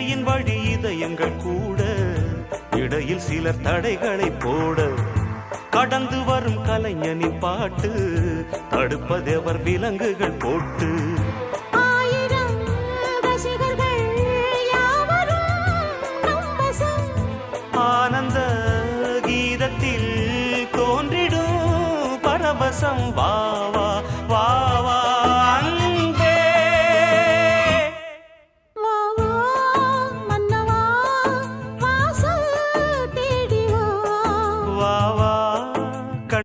இசையின் வழி இதயங்கள் கூட இடையில் சிலர் தடைகளை போட கடந்து வரும் கலைஞனின் பாட்டு தடுப்பதெவர் விலங்குகள் போட்டு ஆனந்த கீதத்தில் தோன்றிடும் பரவசம் வா